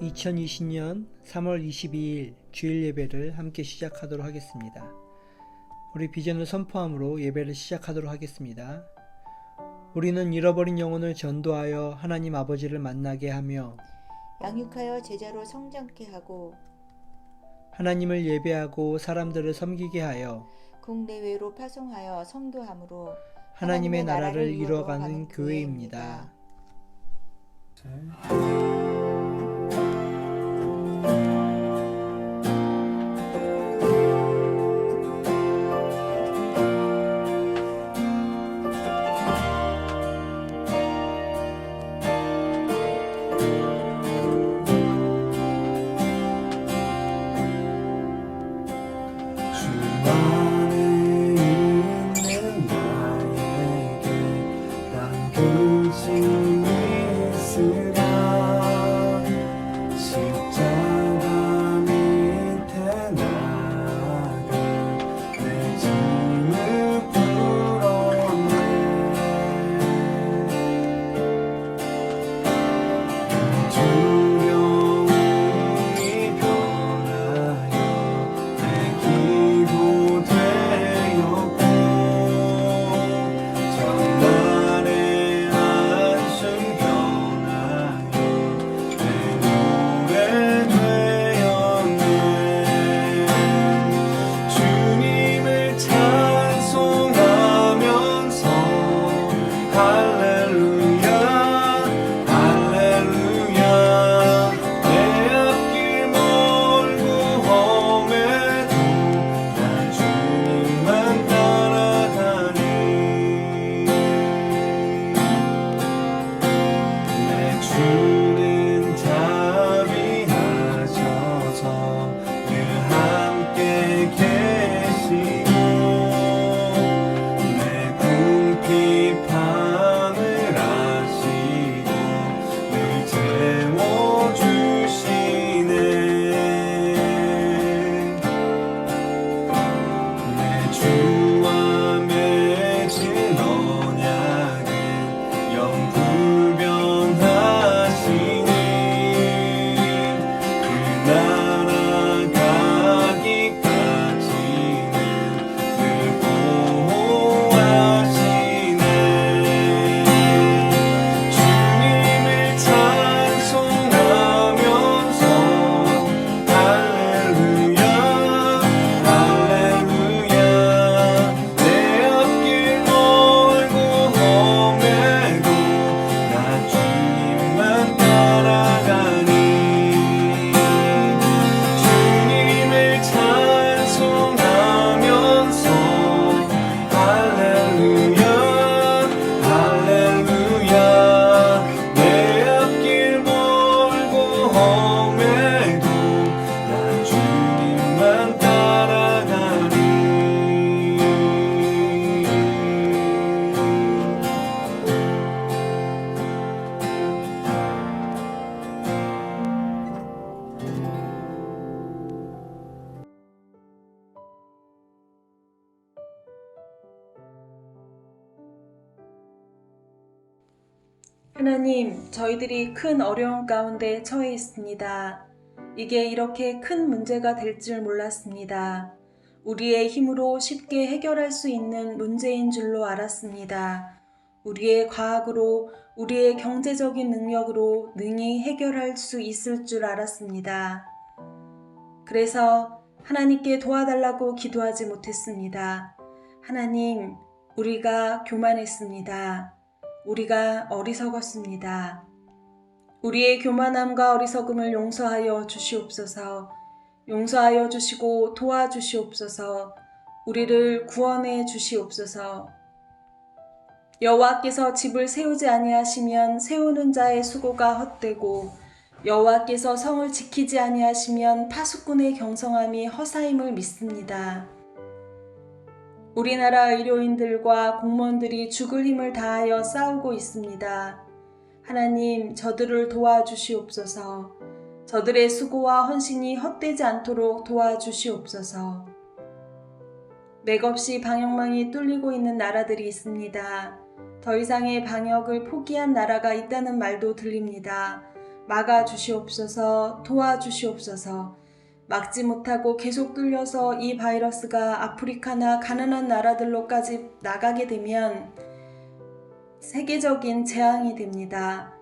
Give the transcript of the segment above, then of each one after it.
2020년 3월 22일 주일 예배를 함께 시작하도록 하겠습니다. 우리 비전을 선포함으로 예배를 시작하도록 하겠습니다. 우리는 잃어버린 영혼을 전도하여 하나님 아버지를 만나게 하며 양육하여 제자로 성장케 하고 하나님을 예배하고 사람들을 섬기게 하여 국내외로 파송하여 성도함으로 하나님의 나라를 이루어가는 교회입니다. 하나님, 저희들이 큰 어려움 가운데 처해 있습니다. 이게 이렇게 큰 문제가 될 줄 몰랐습니다. 우리의 힘으로 쉽게 해결할 수 있는 문제인 줄로 알았습니다. 우리의 과학으로, 우리의 경제적인 능력으로 능히 해결할 수 있을 줄 알았습니다. 그래서 하나님께 도와달라고 기도하지 못했습니다. 하나님, 우리가 교만했습니다. 우리가 어리석었습니다. 우리의 교만함과 어리석음을 용서하여 주시옵소서. 용서하여 주시고 도와주시옵소서. 우리를 구원해 주시옵소서. 여호와께서 집을 세우지 아니하시면 세우는 자의 수고가 헛되고 여호와께서 성을 지키지 아니하시면 파수꾼의 경성함이 허사임을 믿습니다. 우리나라 의료인들과 공무원들이 죽을 힘을 다하여 싸우고 있습니다. 하나님, 저들을 도와주시옵소서. 저들의 수고와 헌신이 헛되지 않도록 도와주시옵소서. 맥없이 방역망이 뚫리고 있는 나라들이 있습니다. 더 이상의 방역을 포기한 나라가 있다는 말도 들립니다. 막아 주시옵소서. 도와주시옵소서. 막지 못하고 계속 뚫려서 이 바이러스가 아프리카나 가난한 나라들로까지 나가게 되면 세계적인 재앙이 됩니다.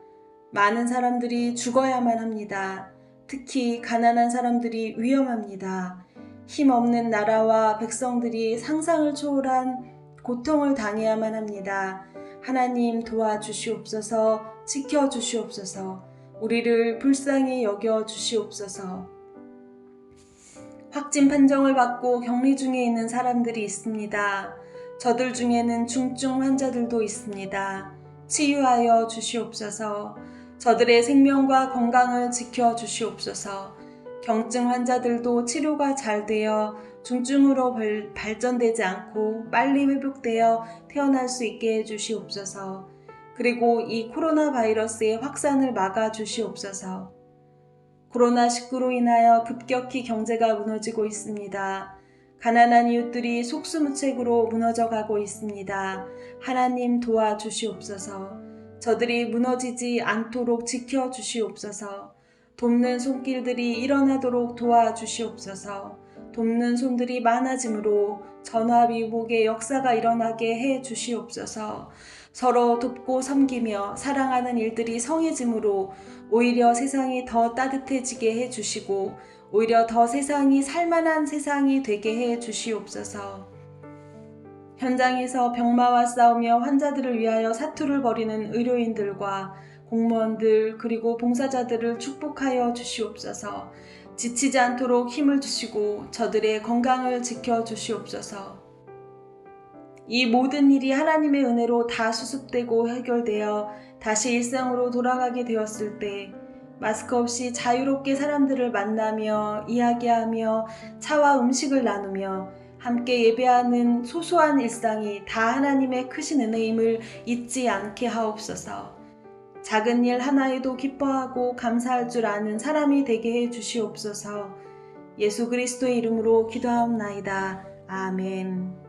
많은 사람들이 죽어야만 합니다. 특히 가난한 사람들이 위험합니다. 힘없는 나라와 백성들이 상상을 초월한 고통을 당해야만 합니다. 하나님 도와주시옵소서. 지켜주시옵소서. 우리를 불쌍히 여겨주시옵소서. 확진 판정을 받고 격리 중에 있는 사람들이 있습니다. 저들 중에는 중증 환자들도 있습니다. 치유하여 주시옵소서. 저들의 생명과 건강을 지켜주시옵소서. 경증 환자들도 치료가 잘 되어 중증으로 발전되지 않고 빨리 회복되어 태어날 수 있게 해주시옵소서. 그리고 이 코로나 바이러스의 확산을 막아 주시옵소서. 코로나19로 인하여 급격히 경제가 무너지고 있습니다. 가난한 이웃들이 속수무책으로 무너져가고 있습니다. 하나님 도와주시옵소서. 저들이 무너지지 않도록 지켜주시옵소서. 돕는 손길들이 일어나도록 도와주시옵소서. 돕는 손들이 많아지므로 전화위복의 역사가 일어나게 해 주시옵소서. 서로 돕고 섬기며 사랑하는 일들이 성해지므로 오히려 세상이 더 따뜻해지게 해 주시고 오히려 더 세상이 살만한 세상이 되게 해 주시옵소서. 현장에서 병마와 싸우며 환자들을 위하여 사투를 벌이는 의료인들과 공무원들 그리고 봉사자들을 축복하여 주시옵소서. 지치지 않도록 힘을 주시고 저들의 건강을 지켜 주시옵소서. 이 모든 일이 하나님의 은혜로 다 수습되고 해결되어 다시 일상으로 돌아가게 되었을 때 마스크 없이 자유롭게 사람들을 만나며 이야기하며 차와 음식을 나누며 함께 예배하는 소소한 일상이 다 하나님의 크신 은혜임을 잊지 않게 하옵소서. 작은 일 하나에도 기뻐하고 감사할 줄 아는 사람이 되게 해 주시옵소서. 예수 그리스도의 이름으로 기도하옵나이다. 아멘.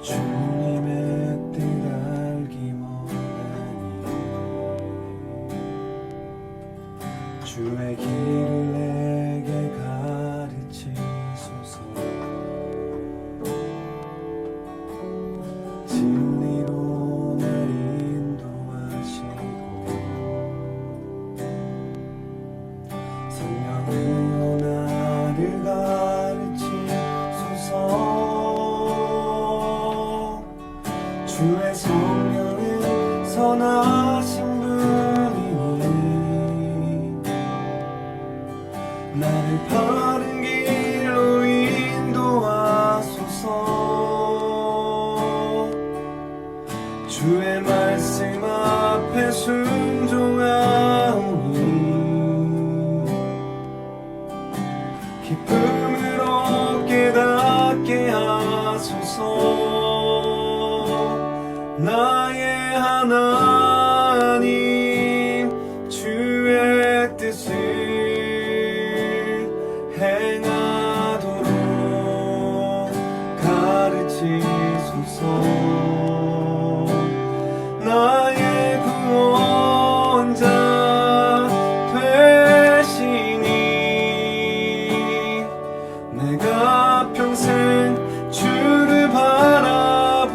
주님의 뜻 알기 원하니 주의 길을 내게 가르치소서. 진리로 날 인도하시고 성령으로 나를 가르치소서. 주의 성령은 선하신 분이니 나를 바른 길로 인도하소서. 주의 말씀 앞에 순종하오니 기쁨으로 깨닫게 하소서. 나의 하나님 주의 뜻을 행하도록 가르치소서. 나의 구원자 되시니 내가 평생 주를 바라봅니다.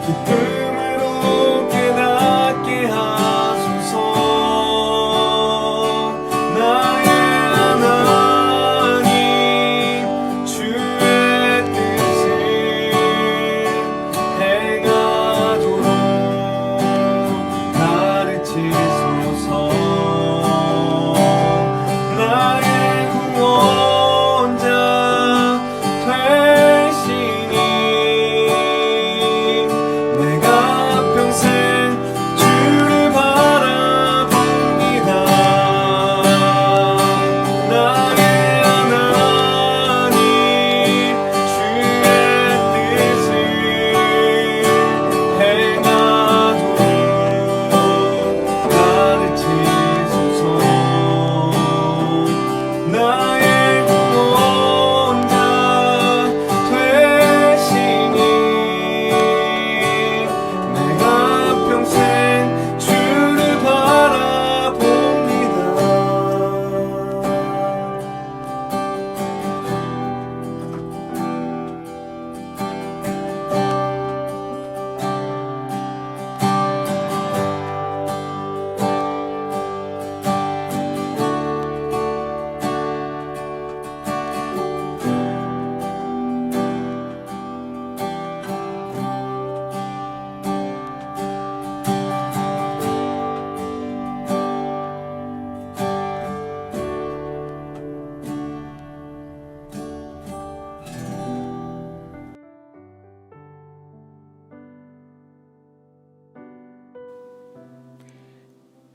기쁨으로 깨닫게 하소서. 나의 하나님 주의 뜻을 행하도록 가르치소서. 나의 구원자 되시니 내가 평생 주를 바라봅니다. 나의 하나님 주의 뜻을 행하도록 가르치소서. 나의 구원자 되시니 내가 평생 주를 바라봅니다.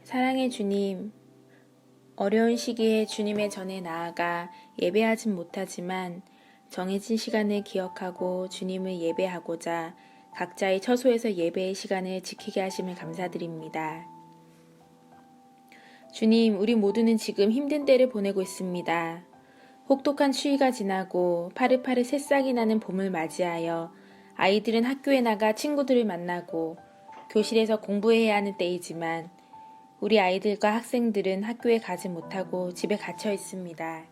사랑의 주님, 어려운 시기에 주님의 전에 나아가 예배하진 못하지만 정해진 시간을 기억하고 주님을 예배하고자 각자의 처소에서 예배의 시간을 지키게 하심을 감사드립니다. 주님, 우리 모두는 지금 힘든 때를 보내고 있습니다. 혹독한 추위가 지나고 파릇파릇 새싹이 나는 봄을 맞이하여 아이들은 학교에 나가 친구들을 만나고 교실에서 공부해야 하는 때이지만 우리 아이들과 학생들은 학교에 가지 못하고 집에 갇혀 있습니다.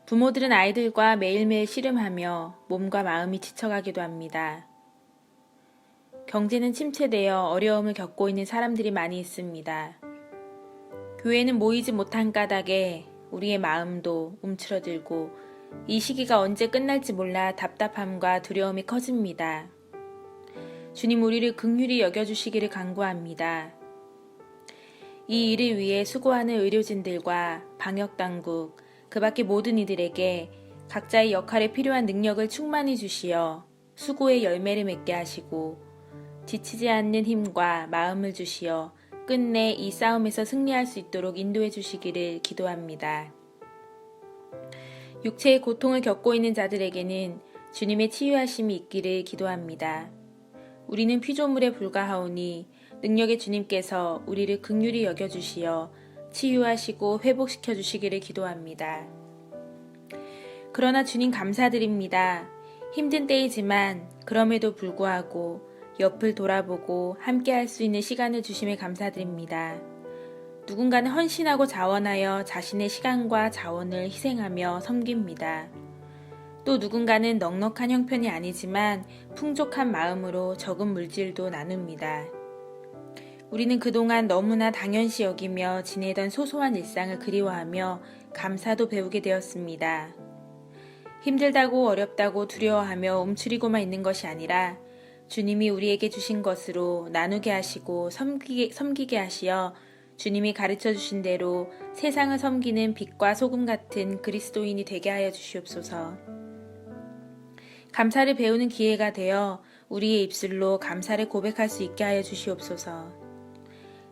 부모들은 아이들과 매일매일 씨름하며 몸과 마음이 지쳐가기도 합니다. 경제는 침체되어 어려움을 겪고 있는 사람들이 많이 있습니다. 교회는 모이지 못한 까닭에 우리의 마음도 움츠러들고 이 시기가 언제 끝날지 몰라 답답함과 두려움이 커집니다. 주님, 우리를 긍휼히 여겨주시기를 간구합니다. 이 일을 위해 수고하는 의료진들과 방역당국, 그 밖의 모든 이들에게 각자의 역할에 필요한 능력을 충만히 주시어 수고의 열매를 맺게 하시고 지치지 않는 힘과 마음을 주시어 끝내 이 싸움에서 승리할 수 있도록 인도해 주시기를 기도합니다. 육체의 고통을 겪고 있는 자들에게는 주님의 치유하심이 있기를 기도합니다. 우리는 피조물에 불과하오니 능력의 주님께서 우리를 긍휼히 여겨주시어 치유하시고 회복시켜 주시기를 기도합니다. 그러나 주님 감사드립니다. 힘든 때이지만 그럼에도 불구하고 옆을 돌아보고 함께 할 수 있는 시간을 주심에 감사드립니다. 누군가는 헌신하고 자원하여 자신의 시간과 자원을 희생하며 섬깁니다. 또 누군가는 넉넉한 형편이 아니지만 풍족한 마음으로 적은 물질도 나눕니다. 우리는 그동안 너무나 당연시 여기며 지내던 소소한 일상을 그리워하며 감사도 배우게 되었습니다. 힘들다고 어렵다고 두려워하며 움츠리고만 있는 것이 아니라 주님이 우리에게 주신 것으로 나누게 하시고 섬기게 하시어 주님이 가르쳐 주신 대로 세상을 섬기는 빛과 소금 같은 그리스도인이 되게 하여 주시옵소서. 감사를 배우는 기회가 되어 우리의 입술로 감사를 고백할 수 있게 하여 주시옵소서.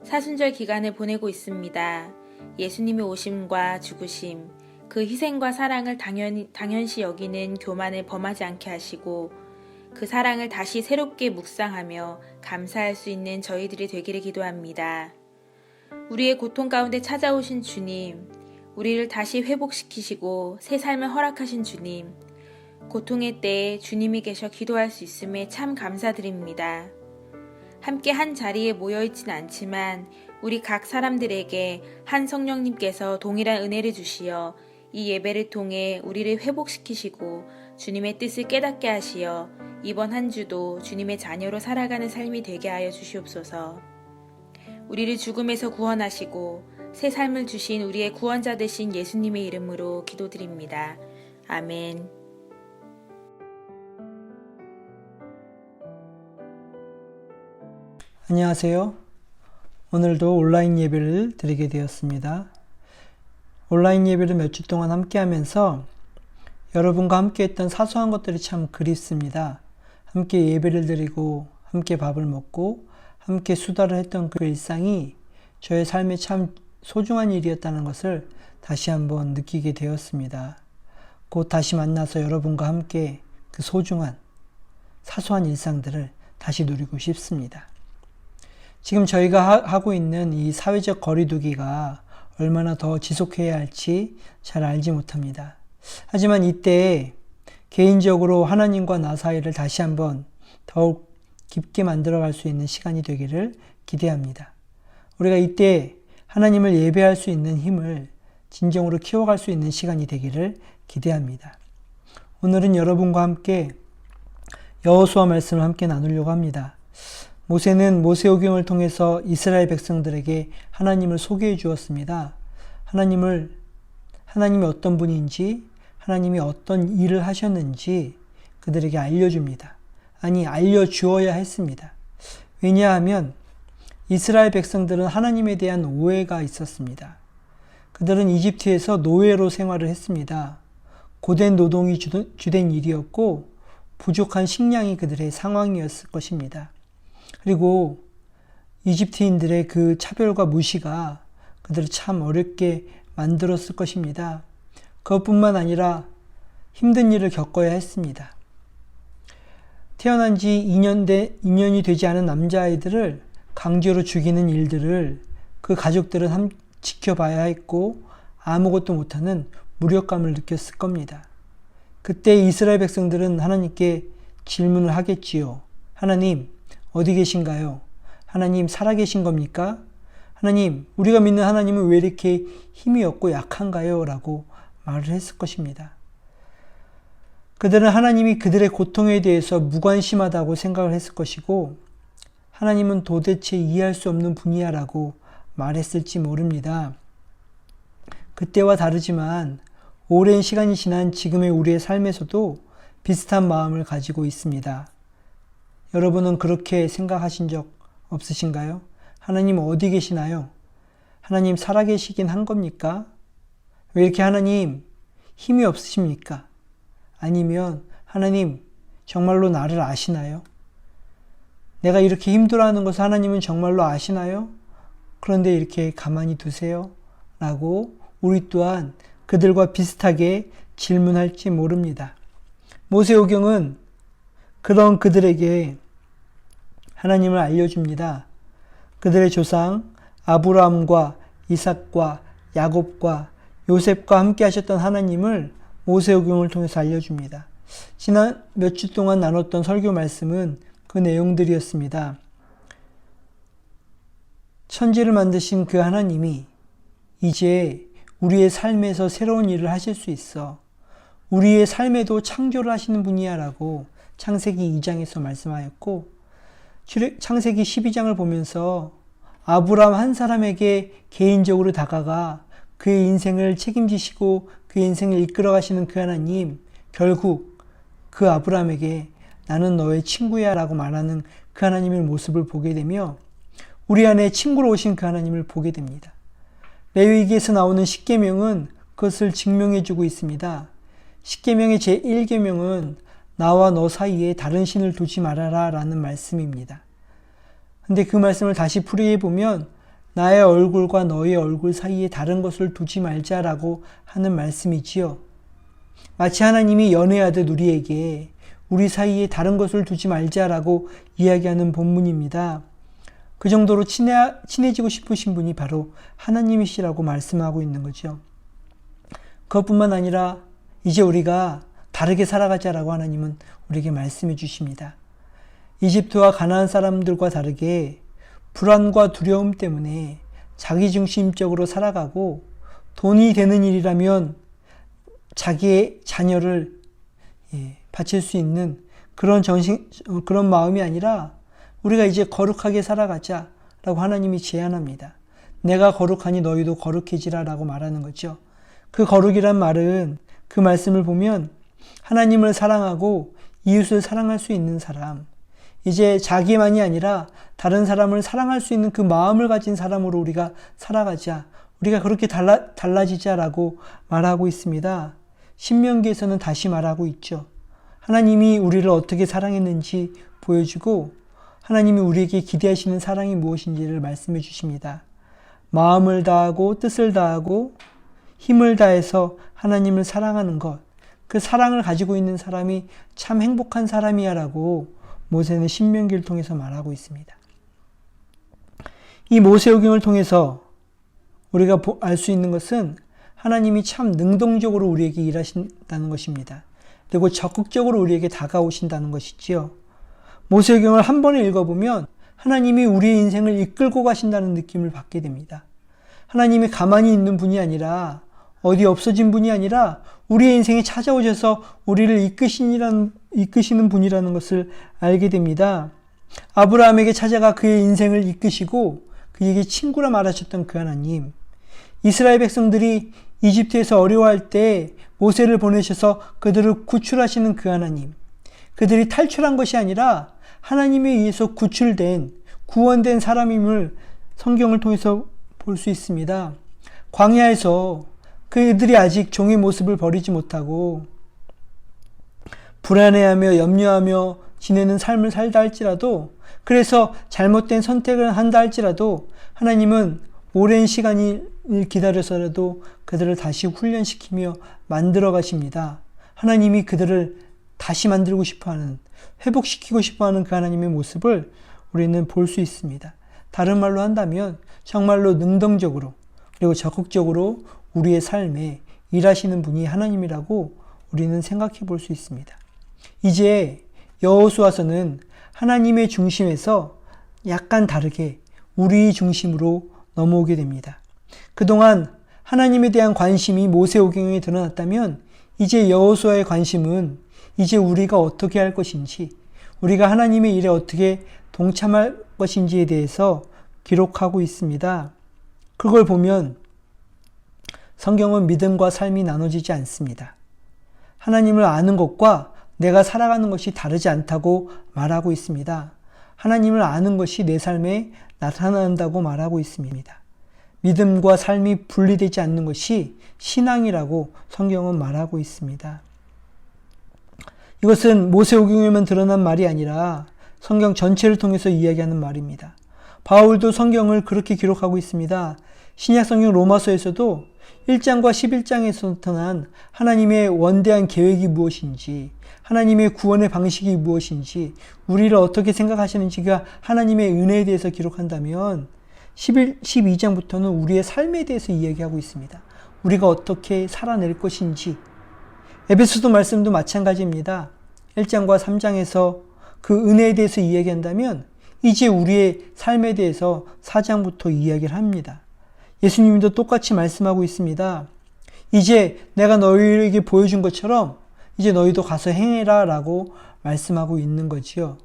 사순절 기간을 보내고 있습니다. 예수님의 오심과 죽으심, 그 희생과 사랑을 당연시 여기는 교만을 범하지 않게 하시고 그 사랑을 다시 새롭게 묵상하며 감사할 수 있는 저희들이 되기를 기도합니다. 우리의 고통 가운데 찾아오신 주님, 우리를 다시 회복시키시고 새 삶을 허락하신 주님, 고통의 때에 주님이 계셔 기도할 수 있음에 참 감사드립니다. 함께 한 자리에 모여있지는 않지만 우리 각 사람들에게 한 성령님께서 동일한 은혜를 주시어 이 예배를 통해 우리를 회복시키시고 주님의 뜻을 깨닫게 하시어 이번 한 주도 주님의 자녀로 살아가는 삶이 되게 하여 주시옵소서. 우리를 죽음에서 구원하시고 새 삶을 주신 우리의 구원자 되신 예수님의 이름으로 기도드립니다. 아멘. 안녕하세요. 오늘도 온라인 예배를 드리게 되었습니다. 온라인 예배를 몇 주 동안 함께 하면서 여러분과 함께 했던 사소한 것들이 참 그립습니다. 함께 예배를 드리고 함께 밥을 먹고 함께 수다를 했던 그 일상이 저의 삶에 참 소중한 일이었다는 것을 다시 한번 느끼게 되었습니다. 곧 다시 만나서 여러분과 함께 그 소중한 사소한 일상들을 다시 누리고 싶습니다. 지금 저희가 하고 있는 이 사회적 거리두기가 얼마나 더 지속해야 할지 잘 알지 못합니다. 하지만 이때 개인적으로 하나님과 나 사이를 다시 한번 더욱 깊게 만들어갈 수 있는 시간이 되기를 기대합니다. 우리가 이때 하나님을 예배할 수 있는 힘을 진정으로 키워갈 수 있는 시간이 되기를 기대합니다. 오늘은 여러분과 함께 여호수아 말씀을 함께 나누려고 합니다. 모세는 모세오경을 통해서 이스라엘 백성들에게 하나님을 소개해 주었습니다. 하나님이 어떤 분인지, 하나님이 어떤 일을 하셨는지 그들에게 알려줍니다. 아니, 알려주어야 했습니다. 왜냐하면 이스라엘 백성들은 하나님에 대한 오해가 있었습니다. 그들은 이집트에서 노예로 생활을 했습니다. 고된 노동이 주된 일이었고 부족한 식량이 그들의 상황이었을 것입니다. 그리고 이집트인들의 그 차별과 무시가 그들을 참 어렵게 만들었을 것입니다. 그것뿐만 아니라 힘든 일을 겪어야 했습니다. 태어난 지 2년이 되지 않은 남자아이들을 강제로 죽이는 일들을 그 가족들은 지켜봐야 했고 아무것도 못하는 무력감을 느꼈을 겁니다. 그때 이스라엘 백성들은 하나님께 질문을 하겠지요. 하나님, 어디 계신가요? 하나님, 살아계신 겁니까? 하나님, 우리가 믿는 하나님은 왜 이렇게 힘이 없고 약한가요? 라고 말을 했을 것입니다. 그들은 하나님이 그들의 고통에 대해서 무관심하다고 생각을 했을 것이고 하나님은 도대체 이해할 수 없는 분이야 라고 말했을지 모릅니다. 그때와 다르지만 오랜 시간이 지난 지금의 우리의 삶에서도 비슷한 마음을 가지고 있습니다. 여러분은 그렇게 생각하신 적 없으신가요? 하나님 어디 계시나요? 하나님 살아계시긴 한 겁니까? 왜 이렇게 하나님 힘이 없으십니까? 아니면 하나님 정말로 나를 아시나요? 내가 이렇게 힘들어하는 것을 하나님은 정말로 아시나요? 그런데 이렇게 가만히 두세요? 라고 우리 또한 그들과 비슷하게 질문할지 모릅니다. 모세오경은 그런 그들에게 하나님을 알려줍니다. 그들의 조상 아브라함과 이삭과 야곱과 요셉과 함께 하셨던 하나님을 모세오경을 통해서 알려줍니다. 지난 몇 주 동안 나눴던 설교 말씀은 그 내용들이었습니다. 천지를 만드신 그 하나님이 이제 우리의 삶에서 새로운 일을 하실 수 있어. 우리의 삶에도 창조를 하시는 분이야 라고 창세기 2장에서 말씀하였고 창세기 12장을 보면서 아브라함 한 사람에게 개인적으로 다가가 그의 인생을 책임지시고 그의 인생을 이끌어 가시는 그 하나님, 결국 그 아브라함에게 나는 너의 친구야 라고 말하는 그 하나님의 모습을 보게 되며 우리 안에 친구로 오신 그 하나님을 보게 됩니다. 레위기에서 나오는 십계명은 그것을 증명해 주고 있습니다. 십계명의 제1계명은 나와 너 사이에 다른 신을 두지 말아라 라는 말씀입니다. 근데 그 말씀을 다시 풀이해 보면 나의 얼굴과 너의 얼굴 사이에 다른 것을 두지 말자라고 하는 말씀이지요. 마치 하나님이 연애하듯 우리에게 우리 사이에 다른 것을 두지 말자라고 이야기하는 본문입니다. 그 정도로 친해지고 싶으신 분이 바로 하나님이시라고 말씀하고 있는 거죠. 그것뿐만 아니라 이제 우리가 다르게 살아가자라고 하나님은 우리에게 말씀해 주십니다. 이집트와 가나안 사람들과 다르게 불안과 두려움 때문에 자기중심적으로 살아가고 돈이 되는 일이라면 자기의 자녀를 바칠 수 있는 그런 마음이 아니라 우리가 이제 거룩하게 살아가자라고 하나님이 제안합니다. 내가 거룩하니 너희도 거룩해지라라고 말하는 거죠. 그 거룩이란 말은 그 말씀을 보면 하나님을 사랑하고 이웃을 사랑할 수 있는 사람, 이제 자기만이 아니라 다른 사람을 사랑할 수 있는 그 마음을 가진 사람으로 우리가 살아가자, 우리가 그렇게 달라지자라고 말하고 있습니다. 신명기에서는 다시 말하고 있죠. 하나님이 우리를 어떻게 사랑했는지 보여주고 하나님이 우리에게 기대하시는 사랑이 무엇인지를 말씀해 주십니다. 마음을 다하고 뜻을 다하고 힘을 다해서 하나님을 사랑하는 것, 그 사랑을 가지고 있는 사람이 참 행복한 사람이야 라고 모세는 신명기를 통해서 말하고 있습니다. 이 모세오경을 통해서 우리가 알 수 있는 것은 하나님이 참 능동적으로 우리에게 일하신다는 것입니다. 그리고 적극적으로 우리에게 다가오신다는 것이지요. 모세오경을 한 번에 읽어보면 하나님이 우리의 인생을 이끌고 가신다는 느낌을 받게 됩니다. 하나님이 가만히 있는 분이 아니라 어디 없어진 분이 아니라 우리의 인생에 찾아오셔서 우리를 이끄시는 분이라는 것을 알게 됩니다. 아브라함에게 찾아가 그의 인생을 이끄시고 그에게 친구라 말하셨던 그 하나님, 이스라엘 백성들이 이집트에서 어려워할 때 모세를 보내셔서 그들을 구출하시는 그 하나님, 그들이 탈출한 것이 아니라 하나님에 의해서 구원된 사람임을 성경을 통해서 볼 수 있습니다. 광야에서 그들이 아직 종의 모습을 버리지 못하고 불안해하며 염려하며 지내는 삶을 살다 할지라도, 그래서 잘못된 선택을 한다 할지라도 하나님은 오랜 시간을 기다려서라도 그들을 다시 훈련시키며 만들어 가십니다. 하나님이 그들을 다시 만들고 싶어하는, 회복시키고 싶어하는 그 하나님의 모습을 우리는 볼 수 있습니다. 다른 말로 한다면 정말로 능동적으로 그리고 적극적으로 우리의 삶에 일하시는 분이 하나님이라고 우리는 생각해 볼 수 있습니다. 이제 여호수아서는 하나님의 중심에서 약간 다르게 우리 중심으로 넘어오게 됩니다. 그동안 하나님에 대한 관심이 모세오경에 드러났다면 이제 여호수아의 관심은 이제 우리가 어떻게 할 것인지, 우리가 하나님의 일에 어떻게 동참할 것인지에 대해서 기록하고 있습니다. 그걸 보면 성경은 믿음과 삶이 나눠지지 않습니다. 하나님을 아는 것과 내가 살아가는 것이 다르지 않다고 말하고 있습니다. 하나님을 아는 것이 내 삶에 나타난다고 말하고 있습니다. 믿음과 삶이 분리되지 않는 것이 신앙이라고 성경은 말하고 있습니다. 이것은 모세오경에만 드러난 말이 아니라 성경 전체를 통해서 이야기하는 말입니다. 바울도 성경을 그렇게 기록하고 있습니다. 신약성경 로마서에서도 1장과 11장에서 나타난 하나님의 원대한 계획이 무엇인지, 하나님의 구원의 방식이 무엇인지, 우리를 어떻게 생각하시는지가 하나님의 은혜에 대해서 기록한다면 12장부터는 우리의 삶에 대해서 이야기하고 있습니다. 우리가 어떻게 살아낼 것인지. 에베소서 말씀도 마찬가지입니다. 1장과 3장에서 그 은혜에 대해서 이야기한다면 이제 우리의 삶에 대해서 4장부터 이야기를 합니다. 예수님도 똑같이 말씀하고 있습니다. 이제 내가 너희에게 보여준 것처럼 이제 너희도 가서 행해라 라고 말씀하고 있는 거지요.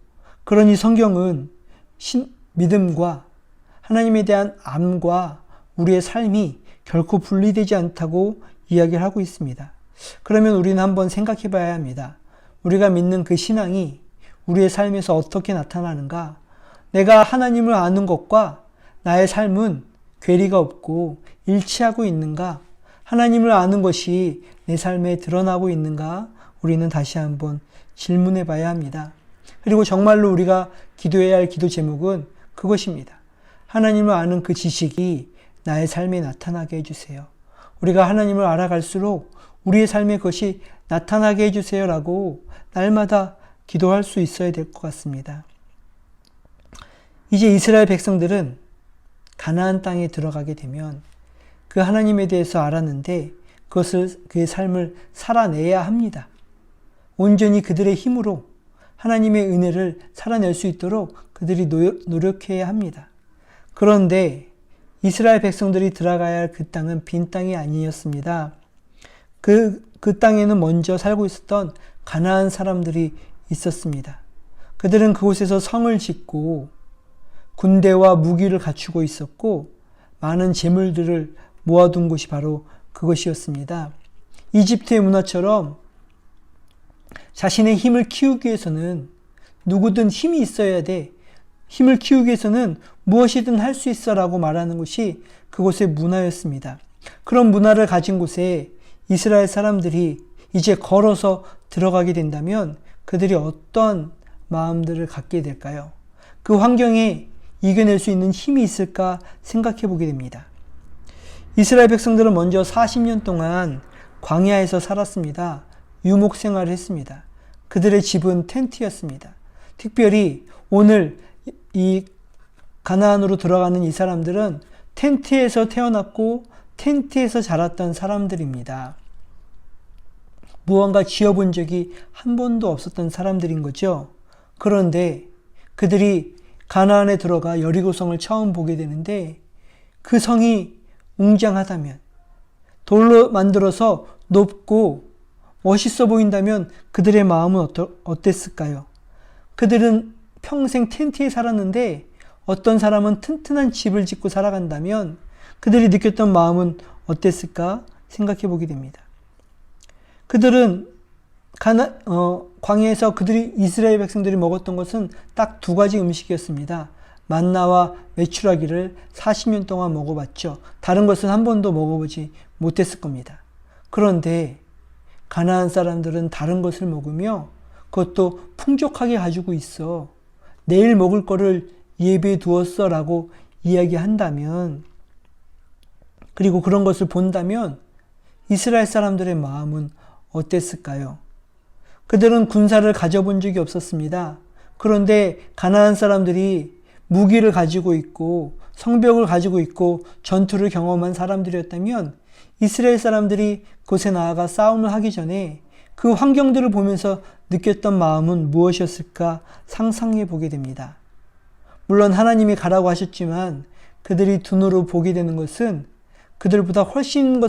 그러니 성경은 믿음과 하나님에 대한 암과 우리의 삶이 결코 분리되지 않다고 이야기를 하고 있습니다. 그러면 우리는 한번 생각해 봐야 합니다. 우리가 믿는 그 신앙이 우리의 삶에서 어떻게 나타나는가? 내가 하나님을 아는 것과 나의 삶은 괴리가 없고 일치하고 있는가? 하나님을 아는 것이 내 삶에 드러나고 있는가? 우리는 다시 한번 질문해 봐야 합니다. 그리고 정말로 우리가 기도해야 할 기도 제목은 그것입니다. 하나님을 아는 그 지식이 나의 삶에 나타나게 해주세요. 우리가 하나님을 알아갈수록 우리의 삶에 그것이 나타나게 해주세요 라고 날마다 기도할 수 있어야 될 것 같습니다. 이제 이스라엘 백성들은 가나안 땅에 들어가게 되면 그 하나님에 대해서 알았는데 그의 삶을 살아내야 합니다. 온전히 그들의 힘으로 하나님의 은혜를 살아낼 수 있도록 그들이 노력해야 합니다. 그런데 이스라엘 백성들이 들어가야 할 그 땅은 빈 땅이 아니었습니다. 그 땅에는 먼저 살고 있었던 가나안 사람들이 있었습니다. 그들은 그곳에서 성을 짓고 군대와 무기를 갖추고 있었고 많은 재물들을 모아둔 곳이 바로 그것이었습니다. 이집트의 문화처럼 자신의 힘을 키우기 위해서는 누구든 힘이 있어야 돼. 힘을 키우기 위해서는 무엇이든 할 수 있어 라고 말하는 것이 그곳의 문화였습니다. 그런 문화를 가진 곳에 이스라엘 사람들이 이제 걸어서 들어가게 된다면 그들이 어떤 마음들을 갖게 될까요? 그 환경에 이겨낼 수 있는 힘이 있을까 생각해 보게 됩니다. 이스라엘 백성들은 먼저 40년 동안 광야에서 살았습니다. 유목 생활을 했습니다. 그들의 집은 텐트였습니다. 특별히 오늘 이 가나안으로 들어가는 이 사람들은 텐트에서 태어났고 텐트에서 자랐던 사람들입니다. 무언가 지어본 적이 한 번도 없었던 사람들인 거죠. 그런데 그들이 가나안에 들어가 여리고성을 처음 보게 되는데 그 성이 웅장하다면, 돌로 만들어서 높고 멋있어 보인다면 그들의 마음은 어땠을까요? 그들은 평생 텐트에 살았는데 어떤 사람은 튼튼한 집을 짓고 살아간다면 그들이 느꼈던 마음은 어땠을까 생각해 보게 됩니다. 그들은 광야에서 이스라엘 백성들이 먹었던 것은 딱 두 가지 음식이었습니다. 만나와 메추라기를 40년 동안 먹어봤죠. 다른 것은 한 번도 먹어보지 못했을 겁니다. 그런데 가나안 사람들은 다른 것을 먹으며 그것도 풍족하게 가지고 있어. 내일 먹을 거를 예비해 두었어 라고 이야기한다면, 그리고 그런 것을 본다면 이스라엘 사람들의 마음은 어땠을까요? 그들은 군사를 가져본 적이 없었습니다. 그런데 가나안 사람들이 무기를 가지고 있고 성벽을 가지고 있고 전투를 경험한 사람들이었다면 이스라엘 사람들이 그곳에 나아가 싸움을 하기 전에 그 환경들을 보면서 느꼈던 마음은 무엇이었을까 상상해 보게 됩니다. 물론 하나님이 가라고 하셨지만 그들이 두 눈으로 보게 되는 것은 그들보다 훨씬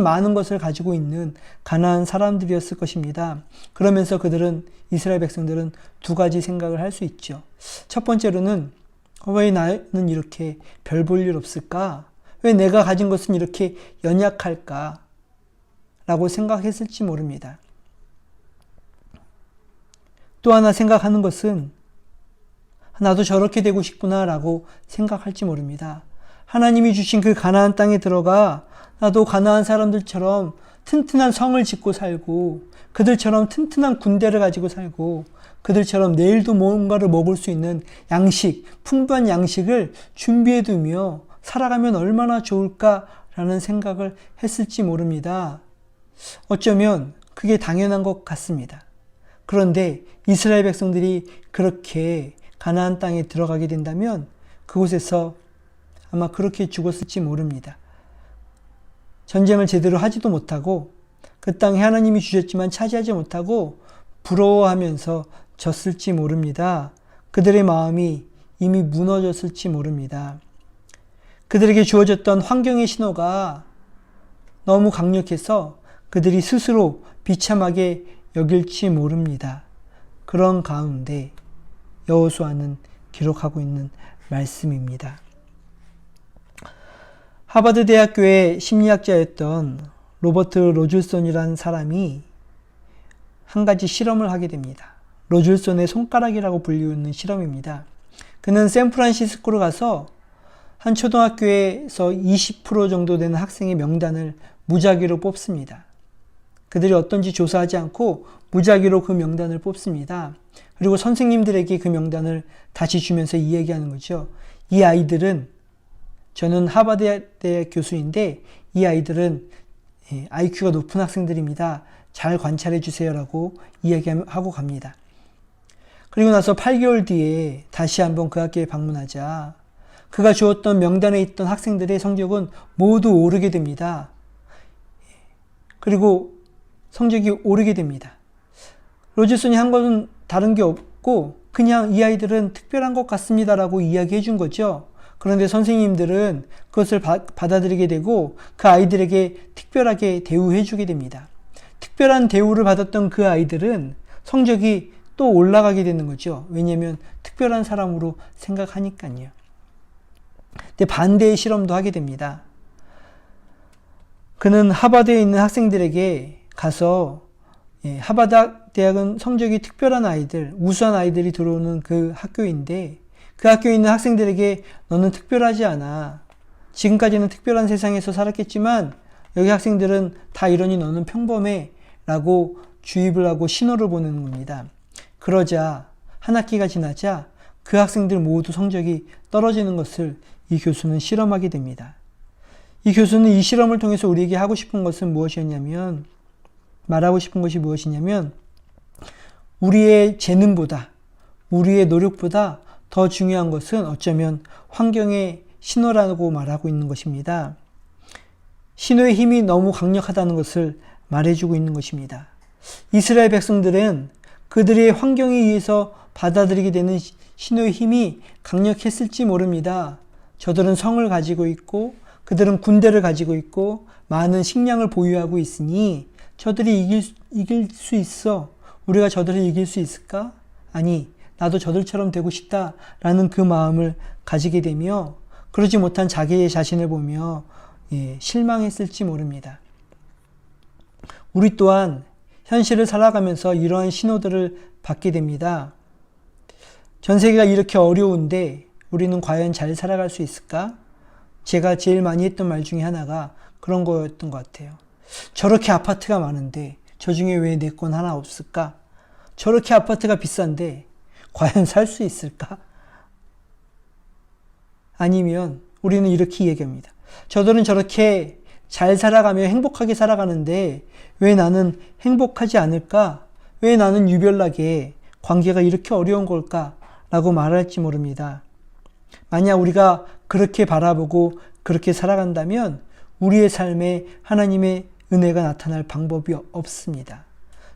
많은 것을 가지고 있는 가나안 사람들이었을 것입니다. 그러면서 이스라엘 백성들은 두 가지 생각을 할 수 있죠. 첫 번째로는 왜 나는 이렇게 별 볼 일 없을까? 왜 내가 가진 것은 이렇게 연약할까? 라고 생각했을지 모릅니다. 또 하나 생각하는 것은 나도 저렇게 되고 싶구나 라고 생각할지 모릅니다. 하나님이 주신 그 가나안 땅에 들어가 나도 가나안 사람들처럼 튼튼한 성을 짓고 살고 그들처럼 튼튼한 군대를 가지고 살고 그들처럼 내일도 뭔가를 먹을 수 있는 양식, 풍부한 양식을 준비해 두며 살아가면 얼마나 좋을까라는 생각을 했을지 모릅니다. 어쩌면 그게 당연한 것 같습니다. 그런데 이스라엘 백성들이 그렇게 가나안 땅에 들어가게 된다면 그곳에서 아마 그렇게 죽었을지 모릅니다. 전쟁을 제대로 하지도 못하고 그 땅에 하나님이 주셨지만 차지하지 못하고 부러워하면서 졌을지 모릅니다. 그들의 마음이 이미 무너졌을지 모릅니다. 그들에게 주어졌던 환경의 신호가 너무 강력해서 그들이 스스로 비참하게 여길지 모릅니다. 그런 가운데 여호수아는 기록하고 있는 말씀입니다. 하버드 대학교의 심리학자였던 로버트 로즐손이라는 사람이 한 가지 실험을 하게 됩니다. 로즐손의 손가락이라고 불리우는 실험입니다. 그는 샌프란시스코로 가서 한 초등학교에서 20% 정도 되는 학생의 명단을 무작위로 뽑습니다. 그들이 어떤지 조사하지 않고 무작위로 그 명단을 뽑습니다. 그리고 선생님들에게 그 명단을 다시 주면서 이야기하는 거죠. 이 아이들은, 저는 하버드 대학 교수인데 이 아이들은 IQ가 높은 학생들입니다. 잘 관찰해 주세요 라고 이야기하고 갑니다. 그리고 나서 8개월 뒤에 다시 한번 그 학교에 방문하자 그가 주었던 명단에 있던 학생들의 성적은 모두 오르게 됩니다. 그리고 성적이 오르게 됩니다. 로즐손이 한 것은 다른 게 없고 그냥 이 아이들은 특별한 것 같습니다 라고 이야기해 준 거죠. 그런데 선생님들은 그것을 받아들이게 되고 그 아이들에게 특별하게 대우해 주게 됩니다. 특별한 대우를 받았던 그 아이들은 성적이 또 올라가게 되는 거죠. 왜냐하면 특별한 사람으로 생각하니까요. 근데 반대의 실험도 하게 됩니다. 그는 하버드에 있는 학생들에게 가서 하버드 대학은 성적이 특별한 아이들, 우수한 아이들이 들어오는 그 학교인데 그 학교에 있는 학생들에게 너는 특별하지 않아. 지금까지는 특별한 세상에서 살았겠지만 여기 학생들은 다 이러니 너는 평범해 라고 주입을 하고 신호를 보내는 겁니다. 그러자 한 학기가 지나자 그 학생들 모두 성적이 떨어지는 것을 이 교수는 실험하게 됩니다. 이 교수는 이 실험을 통해서 우리에게 하고 싶은 것은 무엇이었냐면, 말하고 싶은 것이 무엇이냐면, 우리의 재능보다, 우리의 노력보다 더 중요한 것은 어쩌면 환경의 신호라고 말하고 있는 것입니다. 신호의 힘이 너무 강력하다는 것을 말해주고 있는 것입니다. 이스라엘 백성들은 그들의 환경에 의해서 받아들이게 되는 신호의 힘이 강력했을지 모릅니다. 저들은 성을 가지고 있고 그들은 군대를 가지고 있고 많은 식량을 보유하고 있으니 저들이 이길 수 있어. 우리가 저들을 이길 수 있을까? 아니, 나도 저들처럼 되고 싶다라는 그 마음을 가지게 되며 그러지 못한 자기의 자신을 보며 실망했을지 모릅니다. 우리 또한 현실을 살아가면서 이러한 신호들을 받게 됩니다. 전 세계가 이렇게 어려운데 우리는 과연 잘 살아갈 수 있을까? 제가 제일 많이 했던 말 중에 하나가 그런 거였던 것 같아요. 저렇게 아파트가 많은데 저 중에 왜 내 건 하나 없을까? 저렇게 아파트가 비싼데 과연 살 수 있을까? 아니면 우리는 이렇게 얘기합니다. 저들은 저렇게 잘 살아가며 행복하게 살아가는데 왜 나는 행복하지 않을까? 왜 나는 유별나게 관계가 이렇게 어려운 걸까? 라고 말할지 모릅니다. 만약 우리가 그렇게 바라보고 그렇게 살아간다면 우리의 삶에 하나님의 은혜가 나타날 방법이 없습니다.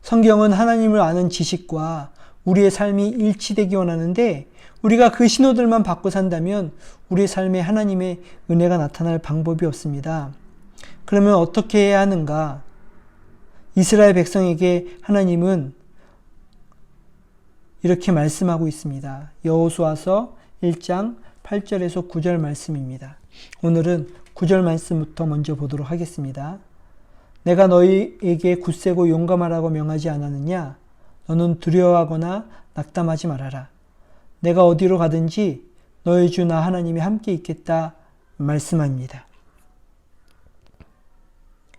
성경은 하나님을 아는 지식과 우리의 삶이 일치되기 원하는데 우리가 그 신호들만 받고 산다면 우리의 삶에 하나님의 은혜가 나타날 방법이 없습니다. 그러면 어떻게 해야 하는가? 이스라엘 백성에게 하나님은 이렇게 말씀하고 있습니다. 여호수아서 1장 8절에서 9절 말씀입니다. 오늘은 9절 말씀부터 먼저 보도록 하겠습니다. 내가 너희에게 굳세고 용감하라고 명하지 않았느냐? 너는 두려워하거나 낙담하지 말아라. 내가 어디로 가든지 너희 주 나 하나님이 함께 있겠다 말씀합니다.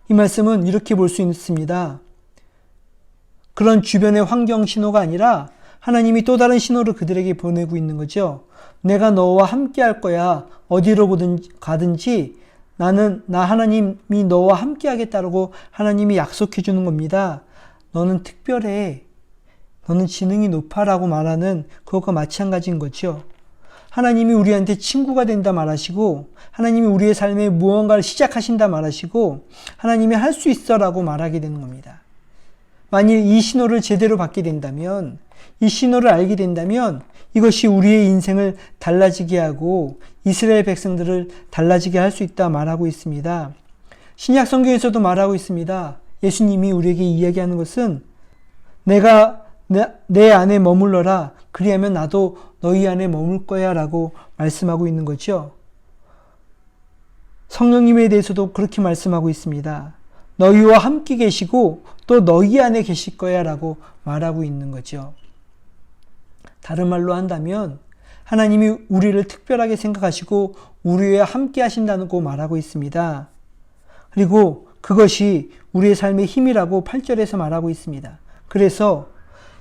이 말씀은 이렇게 볼 수 있습니다. 그런 주변의 환경 신호가 아니라 하나님이 또 다른 신호를 그들에게 보내고 있는 거죠. 내가 너와 함께 할 거야. 어디로 가든지 나 하나님이 너와 함께 하겠다라고 하나님이 약속해 주는 겁니다. 너는 특별해. 너는 지능이 높아라고 말하는 그것과 마찬가지인 거죠. 하나님이 우리한테 친구가 된다 말하시고 하나님이 우리의 삶에 무언가를 시작하신다 말하시고 하나님이 할 수 있어라고 말하게 되는 겁니다. 만일 이 신호를 제대로 받게 된다면, 이 신호를 알게 된다면 이것이 우리의 인생을 달라지게 하고 이스라엘 백성들을 달라지게 할 수 있다 말하고 있습니다. 신약 성경에서도 말하고 있습니다. 예수님이 우리에게 이야기하는 것은 내가 내 안에 머물러라. 그리하면 나도 너희 안에 머물 거야 라고 말씀하고 있는 거죠. 성령님에 대해서도 그렇게 말씀하고 있습니다. 너희와 함께 계시고 또 너희 안에 계실 거야 라고 말하고 있는 거죠. 다른 말로 한다면 하나님이 우리를 특별하게 생각하시고 우리와 함께 하신다고 말하고 있습니다. 그리고 그것이 우리의 삶의 힘이라고 8절에서 말하고 있습니다. 그래서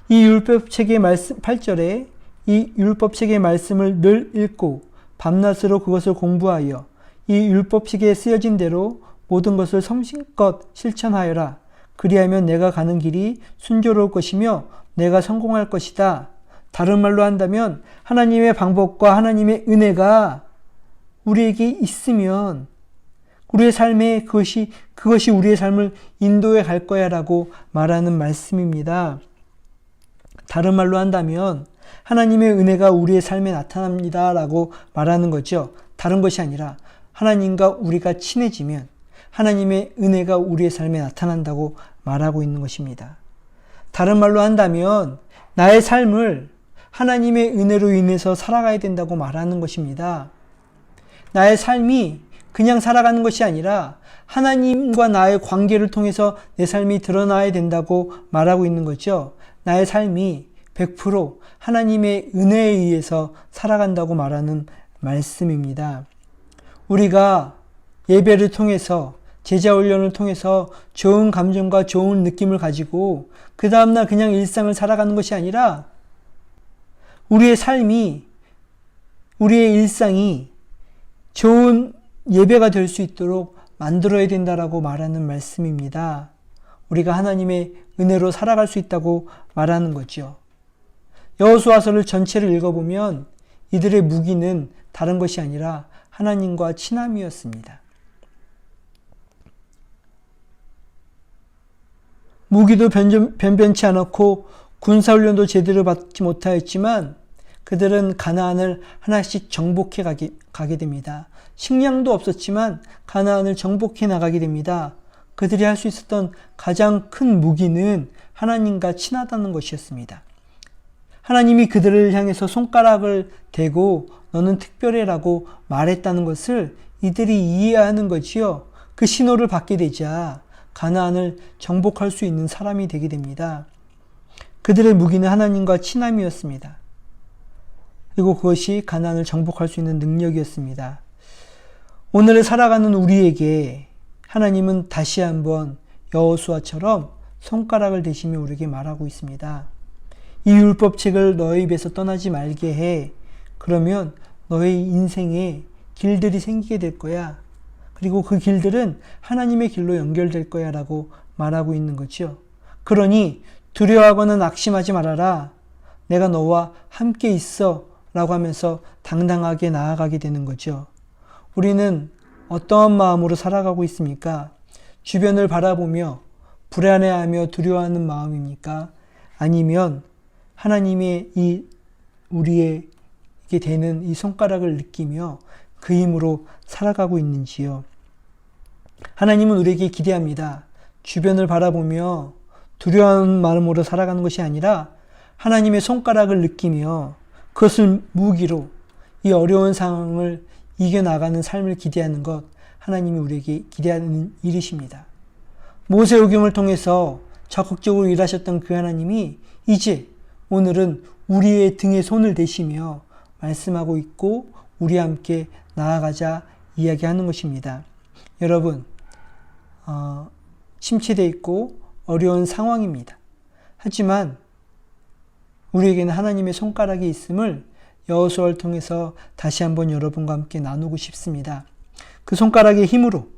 이 율법책의 말씀 8절에 이 율법책의 말씀을 늘 읽고 밤낮으로 그것을 공부하여 이 율법책에 쓰여진 대로 모든 것을 성심껏 실천하여라. 그리하면 내가 가는 길이 순조로울 것이며 내가 성공할 것이다. 다른 말로 한다면 하나님의 방법과 하나님의 은혜가 우리에게 있으면 우리의 삶에 그것이 우리의 삶을 인도해 갈 거야 라고 말하는 말씀입니다. 다른 말로 한다면 하나님의 은혜가 우리의 삶에 나타납니다 라고 말하는 거죠. 다른 것이 아니라 하나님과 우리가 친해지면 하나님의 은혜가 우리의 삶에 나타난다고 말하고 있는 것입니다. 다른 말로 한다면 나의 삶을 하나님의 은혜로 인해서 살아가야 된다고 말하는 것입니다. 나의 삶이 그냥 살아가는 것이 아니라 하나님과 나의 관계를 통해서 내 삶이 드러나야 된다고 말하고 있는 거죠. 나의 삶이 100% 하나님의 은혜에 의해서 살아간다고 말하는 말씀입니다. 우리가 예배를 통해서 제자훈련을 통해서 좋은 감정과 좋은 느낌을 가지고 그 다음날 그냥 일상을 살아가는 것이 아니라 우리의 삶이, 우리의 일상이 좋은 예배가 될 수 있도록 만들어야 된다라고 말하는 말씀입니다. 우리가 하나님의 은혜로 살아갈 수 있다고 말하는 거죠. 여호수아서를 전체를 읽어보면 이들의 무기는 다른 것이 아니라 하나님과 친함이었습니다. 무기도 변변치 않았고 군사훈련도 제대로 받지 못하였지만 그들은 가나안을 하나씩 정복해 가게 됩니다. 식량도 없었지만 가나안을 정복해 나가게 됩니다. 그들이 할 수 있었던 가장 큰 무기는 하나님과 친하다는 것이었습니다. 하나님이 그들을 향해서 손가락을 대고 너는 특별해라고 말했다는 것을 이들이 이해하는 거지요. 그 신호를 받게 되자 가나안을 정복할 수 있는 사람이 되게 됩니다. 그들의 무기는 하나님과 친함이었습니다. 그리고 그것이 가나안을 정복할 수 있는 능력이었습니다. 오늘을 살아가는 우리에게 하나님은 다시 한번 여호수아처럼 손가락을 대시며 우리에게 말하고 있습니다. 이 율법책을 너의 입에서 떠나지 말게 해. 그러면 너의 인생에 길들이 생기게 될 거야. 그리고 그 길들은 하나님의 길로 연결될 거야 라고 말하고 있는 거죠. 그러니 두려워하거나 낙심하지 말아라. 내가 너와 함께 있어 라고 하면서 당당하게 나아가게 되는 거죠. 우리는 어떠한 마음으로 살아가고 있습니까? 주변을 바라보며 불안해하며 두려워하는 마음입니까? 아니면 하나님의 우리에게 되는 이 손가락을 느끼며 그 힘으로 살아가고 있는지요? 하나님은 우리에게 기대합니다. 주변을 바라보며 두려워하는 마음으로 살아가는 것이 아니라 하나님의 손가락을 느끼며 그것을 무기로 이 어려운 상황을 이겨나가는 삶을 기대하는 것, 하나님이 우리에게 기대하는 일이십니다. 모세오경을 통해서 적극적으로 일하셨던 그 하나님이 이제 오늘은 우리의 등에 손을 대시며 말씀하고 있고 우리와 함께 나아가자 이야기하는 것입니다. 여러분, 침체되어 있고 어려운 상황입니다. 하지만 우리에게는 하나님의 손가락이 있음을 여호수아를 통해서 다시 한번 여러분과 함께 나누고 싶습니다. 그 손가락의 힘으로,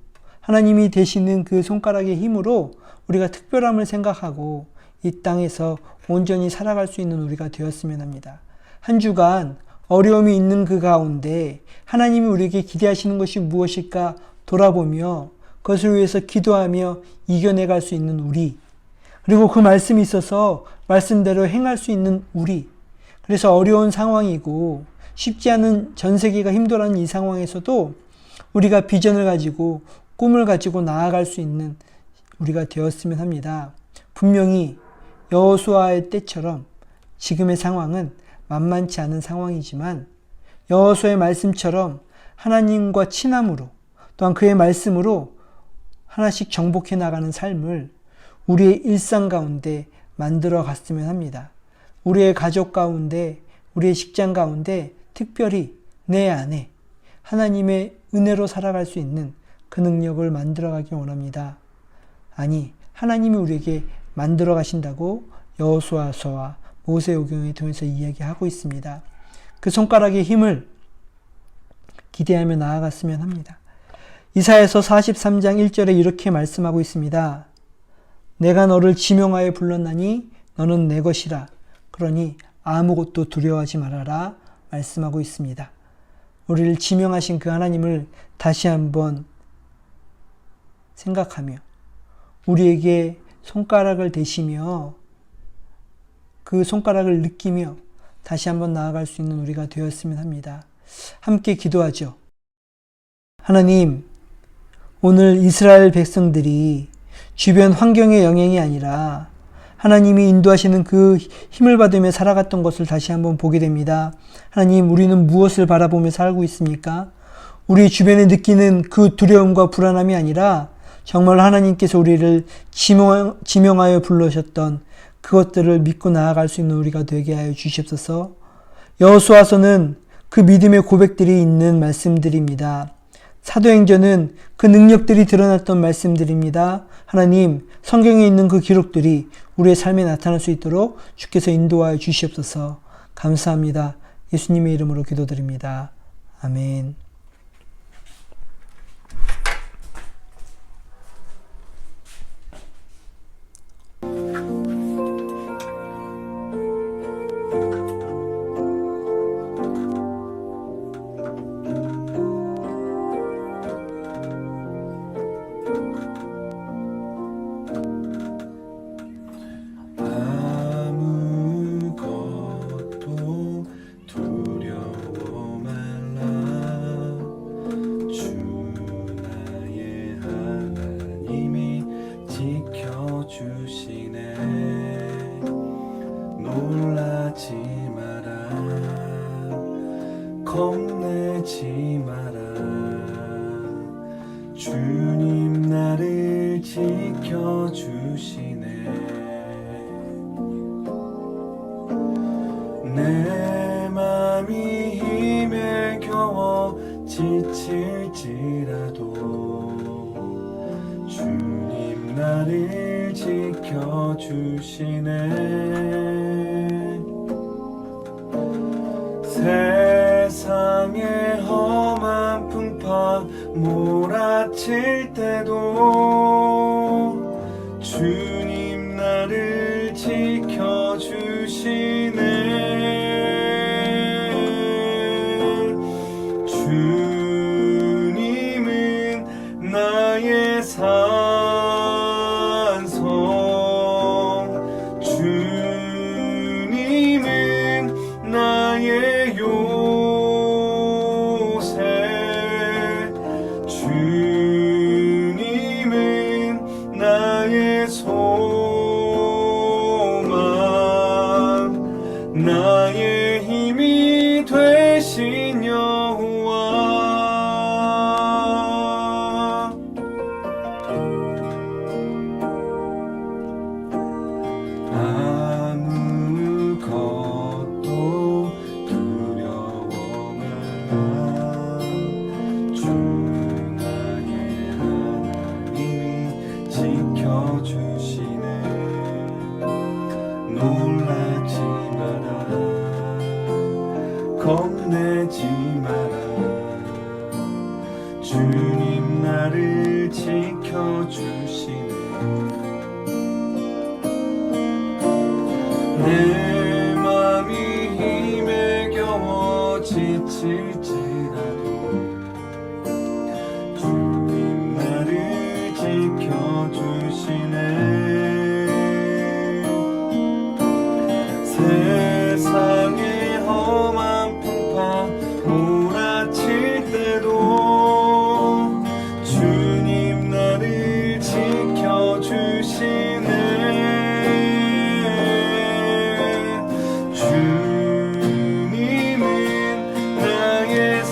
하나님이 되시는 그 손가락의 힘으로 우리가 특별함을 생각하고 이 땅에서 온전히 살아갈 수 있는 우리가 되었으면 합니다. 한 주간 어려움이 있는 그 가운데 하나님이 우리에게 기대하시는 것이 무엇일까 돌아보며 그것을 위해서 기도하며 이겨내갈 수 있는 우리, 그리고 그 말씀이 있어서 말씀대로 행할 수 있는 우리, 그래서 어려운 상황이고 쉽지 않은 전 세계가 힘들어하는 이 상황에서도 우리가 비전을 가지고 꿈을 가지고 나아갈 수 있는 우리가 되었으면 합니다. 분명히 여호수아의 때처럼 지금의 상황은 만만치 않은 상황이지만 여호수아의 말씀처럼 하나님과 친함으로 또한 그의 말씀으로 하나씩 정복해 나가는 삶을 우리의 일상 가운데 만들어 갔으면 합니다. 우리의 가족 가운데, 우리의 직장 가운데 특별히 내 안에 하나님의 은혜로 살아갈 수 있는 그 능력을 만들어 가기 원합니다. 아니, 하나님이 우리에게 만들어 가신다고 여호수아서와 모세오경을 통해서 이야기하고 있습니다. 그 손가락의 힘을 기대하며 나아갔으면 합니다. 이사야서 43장 1절에 이렇게 말씀하고 있습니다. 내가 너를 지명하여 불렀나니 너는 내 것이라. 그러니 아무것도 두려워하지 말아라 말씀하고 있습니다. 우리를 지명하신 그 하나님을 다시 한번 생각하며 우리에게 손가락을 대시며 그 손가락을 느끼며 다시 한번 나아갈 수 있는 우리가 되었으면 합니다. 함께 기도하죠. 하나님, 오늘 이스라엘 백성들이 주변 환경의 영향이 아니라 하나님이 인도하시는 그 힘을 받으며 살아갔던 것을 다시 한번 보게 됩니다. 하나님, 우리는 무엇을 바라보며 살고 있습니까? 우리 주변에 느끼는 그 두려움과 불안함이 아니라 정말 하나님께서 우리를 지명하여 불러셨던 그것들을 믿고 나아갈 수 있는 우리가 되게 하여 주시옵소서. 여호수아서는 그 믿음의 고백들이 있는 말씀들입니다. 사도행전은 그 능력들이 드러났던 말씀들입니다. 하나님, 성경에 있는 그 기록들이 우리의 삶에 나타날 수 있도록 주께서 인도하여 주시옵소서. 감사합니다. 예수님의 이름으로 기도드립니다. 아멘. 아무것도 두려워 말라. 주 나의 하나님이 지켜주시네. 놀라지 마라. 겁내지 마라. 주님 나를 지켜주시네. 내 맘이 힘에 겨워 지칠지라도 주님 나를 지켜주시네. 세상의 험한 풍파 몰아칠 때도 주님 나를 지켜주시네. 주님은 나의 산성, 주님은 나의 요새, 주님은 나의 소망, 나의 힘이 되신 여호와. 아무것도 두려워 말라. 주 나의 하나님이 지켜주시네. 놀라지 마라. 겁내지 마라. 주님 나를 지켜주시네. 내 맘이 힘에 겨워 지칠지라도 주님 나를 지켜주시네. 세상의 험한 풍파 몰아칠 때도 주님 나를 지켜주시네. 주님은 나의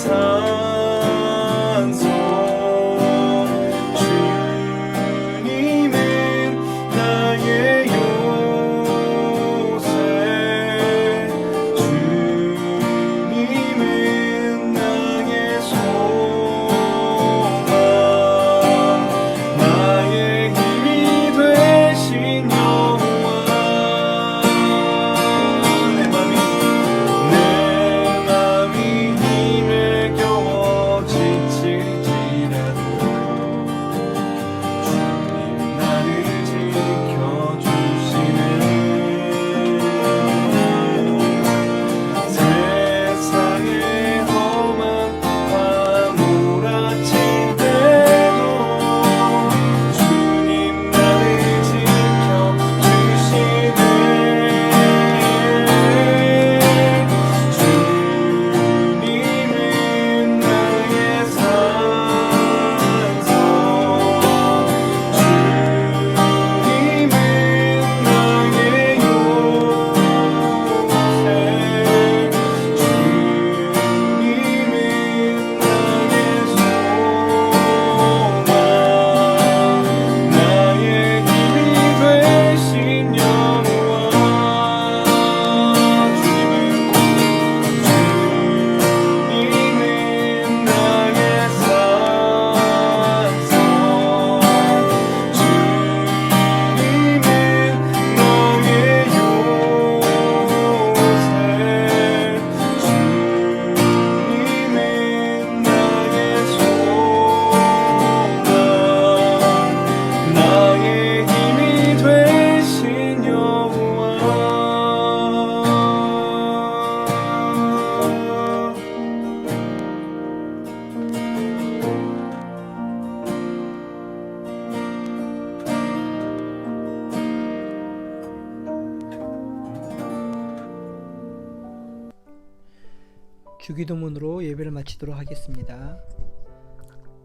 주기도문으로 예배를 마치도록 하겠습니다.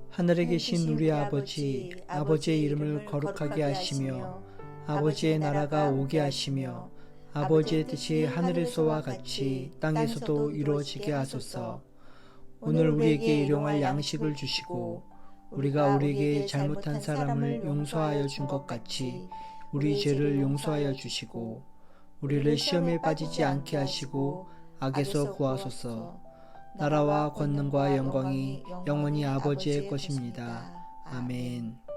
하늘에 계신 우리 아버지, 아버지의 이름을 거룩하게 하시며 아버지의 나라가 오게 하시며 아버지의 뜻이 하늘에서와 같이 땅에서도 이루어지게 하소서. 오늘 우리에게 일용할 양식을 주시고 우리가 우리에게 잘못한 사람을 용서하여 준 것 같이 우리 죄를 용서하여 주시고 우리를 시험에 빠지지 않게 하시고 악에서 구하소서. 나라와 권능과 영광이 영원히 아버지의 것입니다. 아멘.